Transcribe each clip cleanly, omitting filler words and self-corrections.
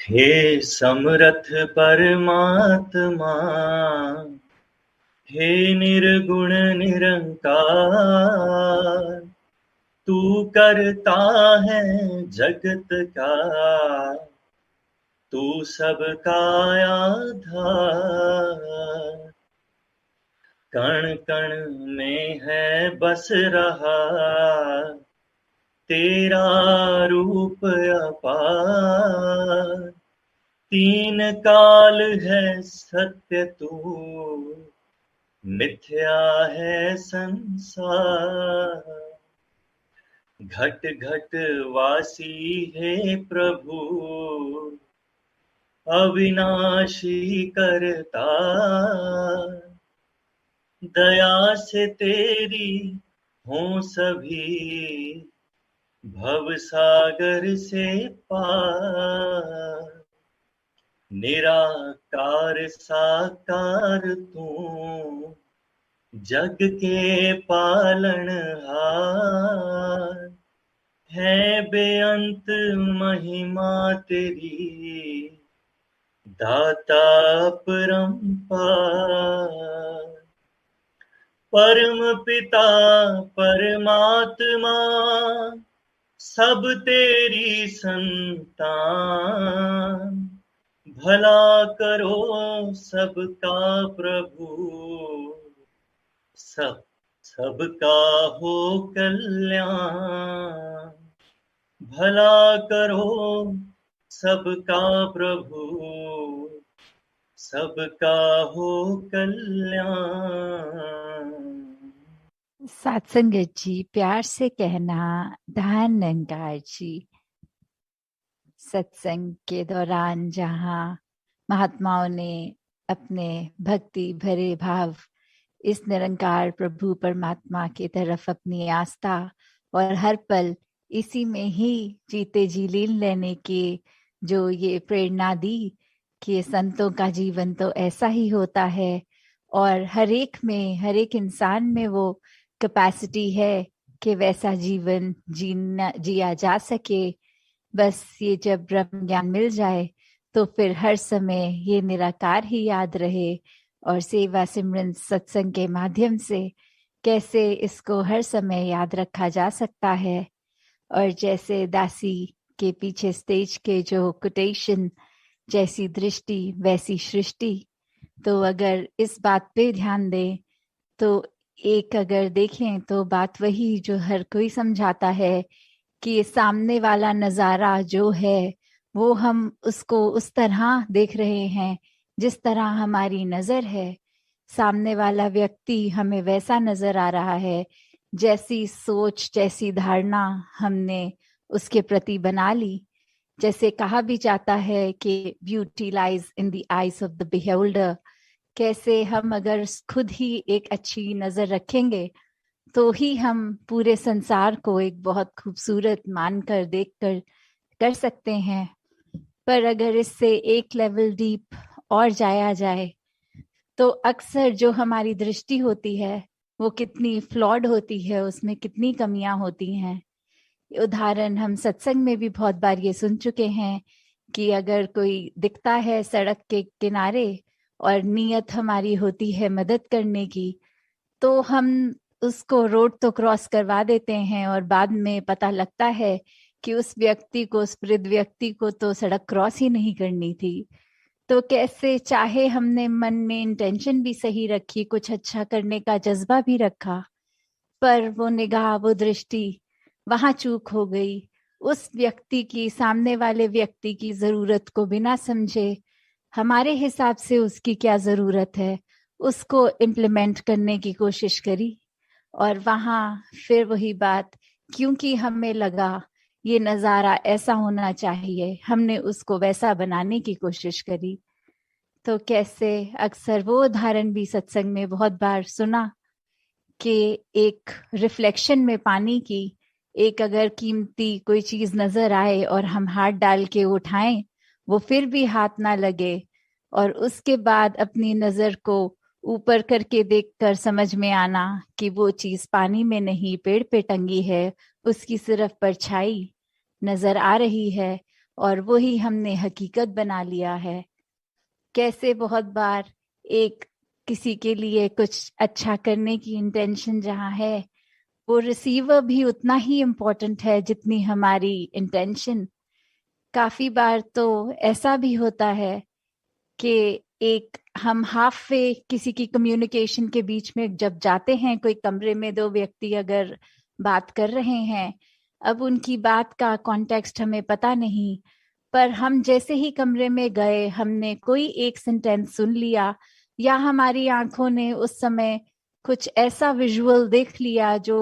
हे समरथ परमात्मा, हे निर्गुण निरंकार, तू करता है जगत का, तू सबका आधार। कण कण में है बस रहा तेरा रूप अपार। तीन काल है सत्य तू, मिथ्या है संसार। घट घट वासी हे प्रभु, अविनाशी करता। दया से तेरी हों सभी, भव सागर से पार। निराकार साकार तू, जग के पालनहार। है बेअंत महिमा तेरी, दाता परंपार। परम पिता परमात्मा, सब तेरी संतान। भला करो सबका प्रभु, सबका हो कल्याण। भला करो सबका प्रभु, सबका हो कल्याण। सत्संगत जी, प्यार से कहना धन निरंकार जी। सत्संग के दौरान जहाँ महात्माओं ने अपने भक्ति भरे भाव इस निरंकार प्रभु परमात्मा की तरफ अपनी आस्था और हर पल इसी में ही जीते जी लीन लेने की जो ये प्रेरणा दी कि संतों का जीवन तो ऐसा ही होता है और हर एक इंसान में वो कैपेसिटी है कि वैसा जीवन जिया जा सके। बस ये जब ब्रह्म ज्ञान मिल जाए तो फिर हर समय ये निराकार ही याद रहे और सेवा सिमरन सत्संग के माध्यम से कैसे इसको हर समय याद रखा जा सकता है। और जैसे दासी के पीछे स्टेज के जो कोटेशन, जैसी दृष्टि वैसी सृष्टि, तो अगर इस बात पे ध्यान दें तो एक अगर देखें तो बात वही जो हर कोई समझाता है कि सामने वाला नजारा जो है वो हम उसको उस तरह देख रहे हैं जिस तरह हमारी नजर है। सामने वाला व्यक्ति हमें वैसा नजर आ रहा है जैसी सोच जैसी धारणा हमने उसके प्रति बना ली। जैसे कहा भी जाता है कि beauty lies in the eyes of the beholder. कैसे हम अगर खुद ही एक अच्छी नजर रखेंगे तो ही हम पूरे संसार को एक बहुत खूबसूरत मानकर देखकर कर सकते हैं। पर अगर इससे एक लेवल डीप और जाया जाए तो अक्सर जो हमारी दृष्टि होती है वो कितनी फ्लॉड होती है, उसमें कितनी कमियां होती हैं। उदाहरण हम सत्संग में भी बहुत बार ये सुन चुके हैं कि अगर कोई दिखता है सड़क के किनारे और नीयत हमारी होती है मदद करने की, तो हम उसको रोड तो क्रॉस करवा देते हैं और बाद में पता लगता है कि उस व्यक्ति को, उस वृद्ध व्यक्ति को तो सड़क क्रॉस ही नहीं करनी थी। तो कैसे चाहे हमने मन में इंटेंशन भी सही रखी, कुछ अच्छा करने का जज्बा भी रखा, पर वो निगाह, वो दृष्टि, वहां चूक हो गई। उस व्यक्ति की, सामने वाले व्यक्ति की जरूरत को बिना समझे हमारे हिसाब से उसकी क्या जरूरत है उसको इम्प्लीमेंट करने की कोशिश करी। और वहां फिर वही बात, क्योंकि हमें लगा ये नजारा ऐसा होना चाहिए, हमने उसको वैसा बनाने की कोशिश करी। तो कैसे अक्सर वो उदाहरण भी सत्संग में बहुत बार सुना कि एक रिफ्लेक्शन में पानी की एक अगर कीमती कोई चीज नजर आए और हम हाथ डाल के उठाएं, वो फिर भी हाथ ना लगे, और उसके बाद अपनी नजर को ऊपर करके देखकर समझ में आना कि वो चीज पानी में नहीं पेड़ पे टंगी है, उसकी सिर्फ परछाई नजर आ रही है। और वही हमने हकीकत बना लिया है। कैसे बहुत बार एक किसी के लिए कुछ अच्छा करने की इंटेंशन जहाँ है, वो रिसीवर भी उतना ही इम्पोर्टेंट है जितनी हमारी इंटेंशन। काफी बार तो ऐसा भी होता है कि एक हम हाफ वे किसी की कम्युनिकेशन के बीच में जब जाते हैं, कोई कमरे में दो व्यक्ति अगर बात कर रहे हैं, अब उनकी बात का कॉन्टेक्स्ट हमें पता नहीं, पर हम जैसे ही कमरे में गए, हमने कोई एक सेंटेंस सुन लिया या हमारी आंखों ने उस समय कुछ ऐसा विजुअल देख लिया जो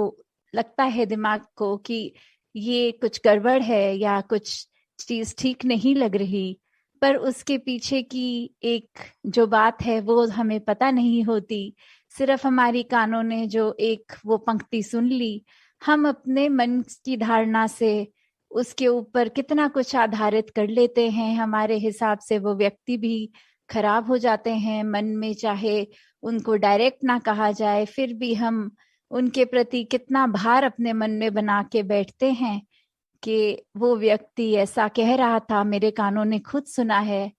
लगता है दिमाग को कि ये कुछ गड़बड़ है या कुछ चीज ठीक नहीं लग रही, पर उसके पीछे की एक जो बात है वो हमें पता नहीं होती। सिर्फ हमारी कानों ने जो एक वो पंक्ति सुन ली, हम अपने मन की धारणा से उसके ऊपर कितना कुछ आधारित कर लेते हैं। हमारे हिसाब से वो व्यक्ति भी खराब हो जाते हैं मन में, चाहे उनको डायरेक्ट ना कहा जाए, फिर भी हम उनके प्रति कितना भार अपने मन में बना के बैठते हैं कि वो व्यक्ति ऐसा कह रहा था, मेरे कानों ने खुद सुना है।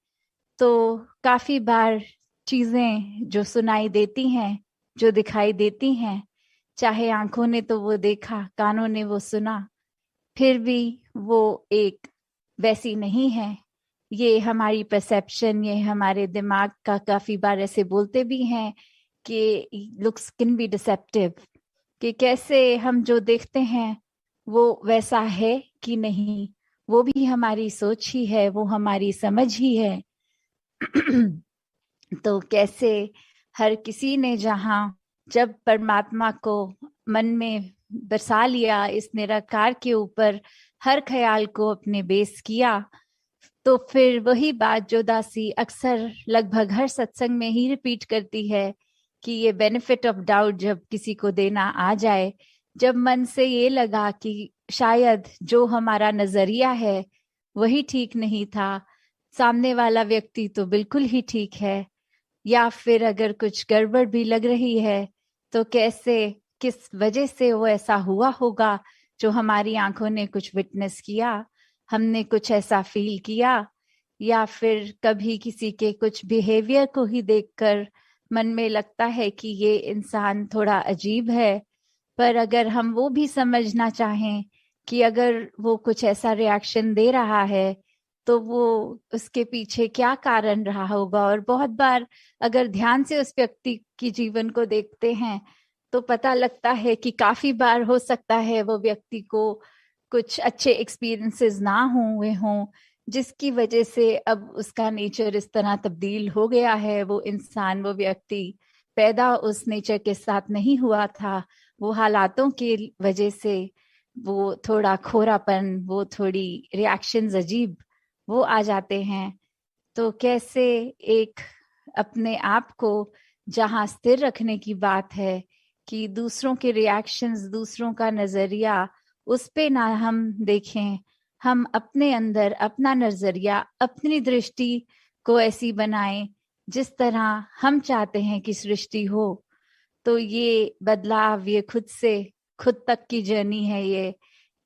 तो काफी बार चीजें जो सुनाई देती हैं, जो दिखाई देती हैं, चाहे आंखों ने तो वो देखा, कानों ने वो सुना, फिर भी वो एक वैसी नहीं है। ये हमारी परसेप्शन, ये हमारे दिमाग का काफी बार ऐसे बोलते भी हैं कि लुक्स कैन बी डिसेप्टिव, कि कैसे हम जो देखते हैं वो वैसा है कि नहीं, वो भी हमारी सोच ही है, वो हमारी समझ ही है। तो कैसे हर किसी ने जहाँ जब परमात्मा को मन में बसा लिया, इस निराकार के ऊपर हर ख्याल को अपने बेस किया, तो फिर वही बात जो दासी अक्सर लगभग हर सत्संग में ही रिपीट करती है कि ये बेनिफिट ऑफ डाउट जब किसी को देना आ जाए, जब मन से ये लगा कि शायद जो हमारा नजरिया है वही ठीक नहीं था, सामने वाला व्यक्ति तो बिल्कुल ही ठीक है, या फिर अगर कुछ गड़बड़ भी लग रही है तो कैसे किस वजह से वो ऐसा हुआ होगा, जो हमारी आंखों ने कुछ विटनेस किया, हमने कुछ ऐसा फील किया, या फिर कभी किसी के कुछ बिहेवियर को ही देखकर मन में लगता है कि ये इंसान थोड़ा अजीब है। पर अगर हम वो भी समझना चाहें कि अगर वो कुछ ऐसा रिएक्शन दे रहा है तो वो उसके पीछे क्या कारण रहा होगा, और बहुत बार अगर ध्यान से उस व्यक्ति की जीवन को देखते हैं तो पता लगता है कि काफी बार हो सकता है वो व्यक्ति को कुछ अच्छे एक्सपीरियंसेस ना हुए हों, जिसकी वजह से अब उसका नेचर इस तरह तब्दील हो गया है। वो इंसान, वो व्यक्ति पैदा उस नेचर के साथ नहीं हुआ था, वो हालातों की वजह से वो थोड़ा खोरापन, वो थोड़ी रिएक्शंस अजीब वो आ जाते हैं। तो कैसे एक अपने आप को जहाँ स्थिर रखने की बात है कि दूसरों के रिएक्शंस, दूसरों का नजरिया, उस पे ना हम देखें, हम अपने अंदर अपना नजरिया, अपनी दृष्टि को ऐसी बनाएं जिस तरह हम चाहते हैं कि सृष्टि हो। तो ये बदलाव, ये खुद से खुद तक की जर्नी है।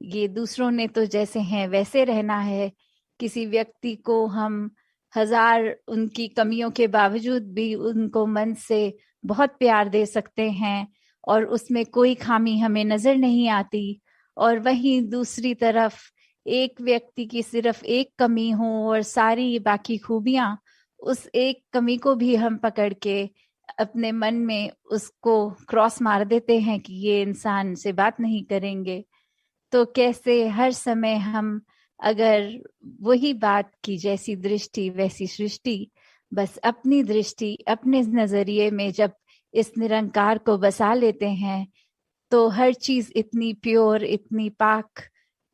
ये दूसरों ने तो जैसे हैं वैसे रहना है। किसी व्यक्ति को हम हजार उनकी कमियों के बावजूद भी उनको मन से बहुत प्यार दे सकते हैं और उसमें कोई खामी हमें नजर नहीं आती, और वहीं दूसरी तरफ एक व्यक्ति की सिर्फ एक कमी हो और सारी बाकी खूबियां, उस एक कमी को भी हम पकड़ के अपने मन में उसको क्रॉस मार देते हैं कि ये इंसान से बात नहीं करेंगे। तो कैसे हर समय हम अगर वही बात की जैसी दृष्टि वैसी सृष्टि, बस अपनी दृष्टि अपने नजरिए में जब इस निरंकार को बसा लेते हैं तो हर चीज इतनी प्योर, इतनी पाक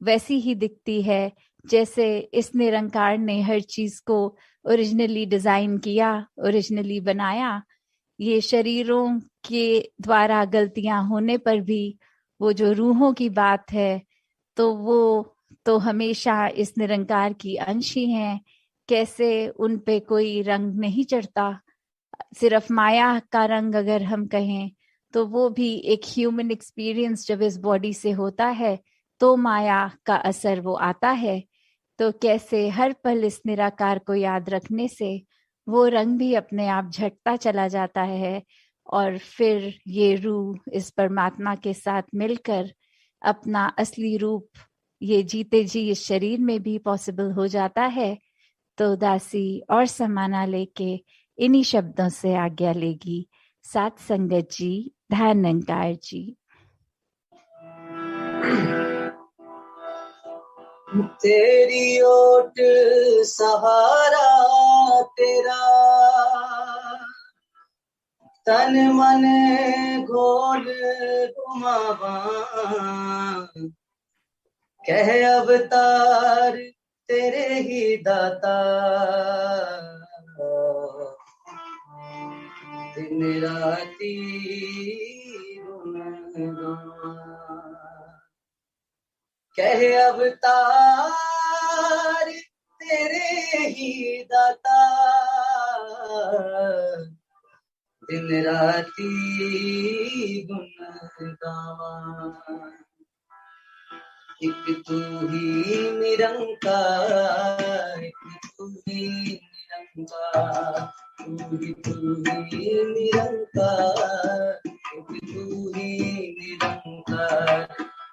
वैसी ही दिखती है जैसे इस निरंकार ने हर चीज को ओरिजिनली डिजाइन किया, ओरिजिनली बनाया। ये शरीरों के द्वारा गलतियां होने पर भी वो जो रूहों की बात है, तो वो तो हमेशा इस निरंकार की अंश ही हैं। कैसे उन पे कोई रंग नहीं चढ़ता, सिर्फ माया का रंग अगर हम कहें तो वो भी एक ह्यूमन एक्सपीरियंस जब इस बॉडी से होता है तो माया का असर वो आता है। तो कैसे हर पल इस निराकार को याद रखने से वो रंग भी अपने आप झटता चला जाता है और फिर ये रूह इस परमात्मा के साथ मिलकर अपना असली रूप ये जीते जी इस शरीर में भी पॉसिबल हो जाता है। तो दासी और समाना लेके इन्हीं शब्दों से आज्ञा लेगी। सात संगत जी, ध्यान निरंकार जी। तेरी ओट सहारा तेरा, तन मन घोल घुमावा, कह अवतार तेरे ही दाता, दिन राती गुण गावा, कह अवतार तेरे ही दाता, दिन राती गुण गावा, एक तू ही निरंकार, एक तू ही निरंकार, तू ही निरंकार, एक तू ही निरंकार।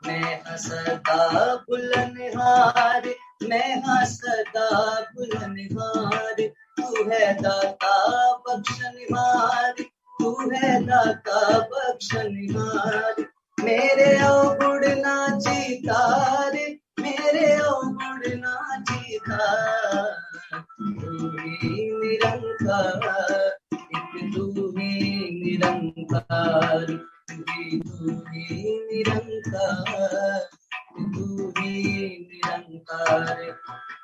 मैं सदा बुलनहार, मैं सदा बुलनहार, तू है दाता बख्शनहार, तू है दाता बख्शनहार। मेरे अवगुण ना जीतार, मेरे अवगुण ना जीतार, तू ही निरंकार, एक तू ही निरंकार, तू ही निरंकार, तू ही निरंकार।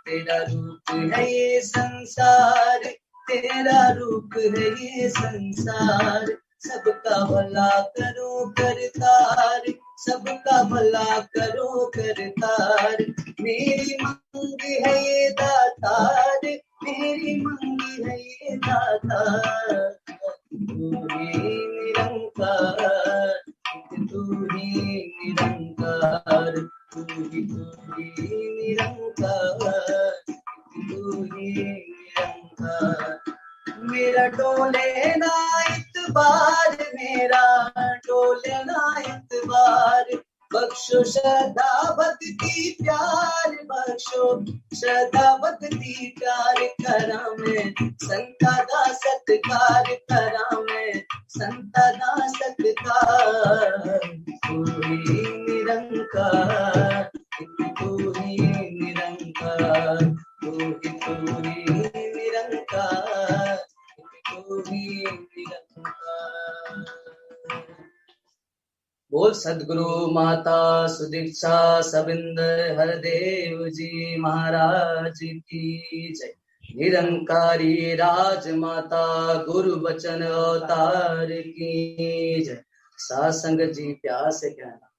तेरा रूप है ये संसार, तेरा रूप है ये संसार, सबका भला करो करतार, सबका भला करो करतार। मेरी मंगी है ये दातार, मेरी मंगी है ये दातार, तू ही निरंकार, तू ही निरंकार, तू ही निरंकार, तू ही निरंकार। मेरा डोले ना इतबार, मेरा डोले ना इतबार, बख्शो श्रद्धा भक्ति प्यार, बख्शो श्रद्धा भक्ति प्यार। करा मैं संता दा सत्कार, करा मैं संता दा सत्कार। तू ही निरंकार, तू ही निरंकार, तू ही निरंकार, तू ही निरंकार। बोल सदगुरु माता सुदीक्षा सबिंद हरदेव जी महाराज की जय। निरंकारी राजमाता गुरु वचन अवतार की जय। सासंग जी प्यास कहना।